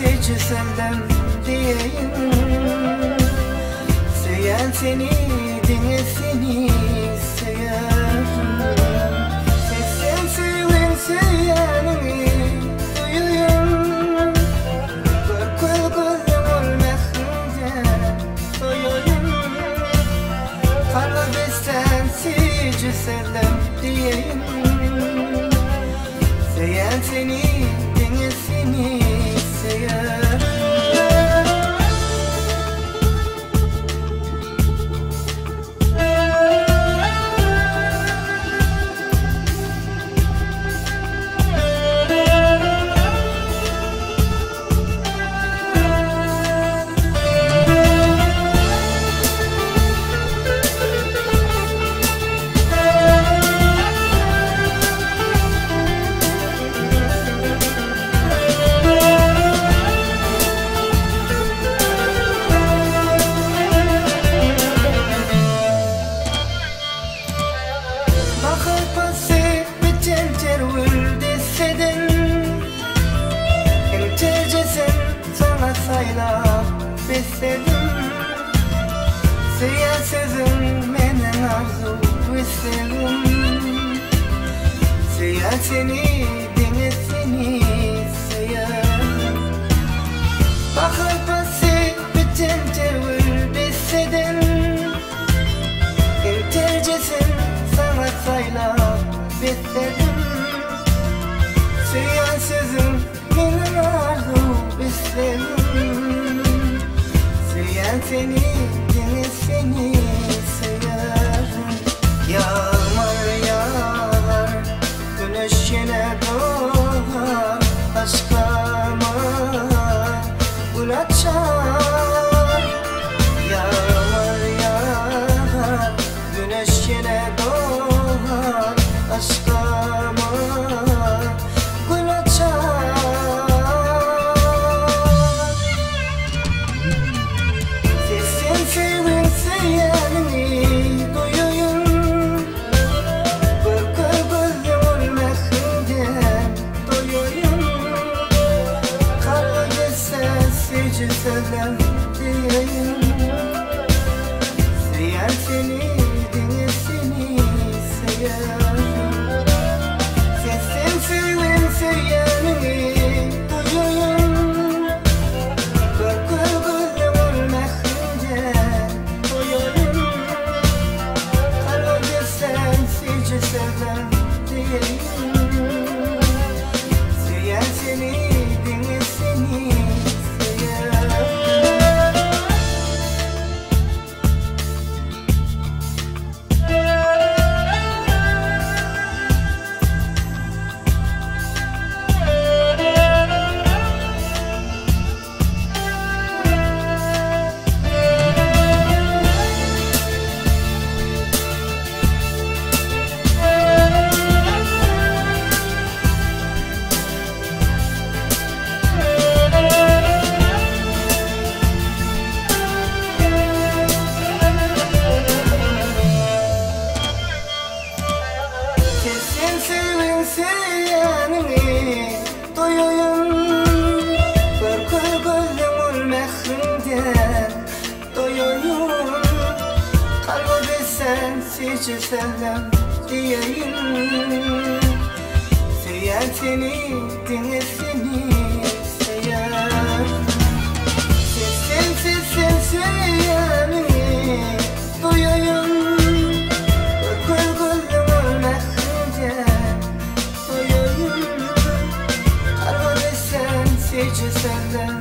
Seyirci senden diyeyim, seyen seni dinle seni seyer. Seslen seven seyenini duyuyum, Görkül gözüm olmekinde doyuyum. Kalbi sen seyirci senden diyeyim, seyen seni dinle seni seyer. Sayla besledim, seyen sözüm menen arzu istedim. Seyen seni dinle seni seyer. Bakıp bası bütün tervül besledim, tercesin sana sayla besledim. Seyen sözüm menen arzu istedim. Seyen seni dinle seni seyer. Yağmur yağar, güneş yine doğar, aşkıma gül açar. Yağmur yağar, güneş yine doğar, aşkıma gül açar. Sevin seyenini duyuyum, Görkül gözüm olmekinde doyuyum. Kalbi sen seyirci senden diyeyim, seyen seni dinle seni seyer. Sesin sevin seyenini duyuyum, Görkül gözüm olmekinde doyuyum. Kalbi sen seyirci seven diyeyim, seyen seni dinle seni seyer. Sesin sevin seyenini duyuyum, Görkül gözüm olmekinde doyuyum. Kalbi sen seyirci senden diyeyim, seyen seni dinle seni seyer. Sesin seyenini duyuyum, Görkül gözüm olmekinde doyuyum. Kalbi sen seyirci senden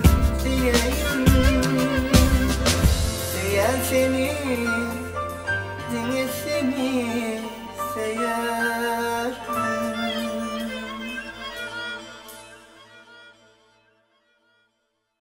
diyeyim, seyen seni dinle seni seyer.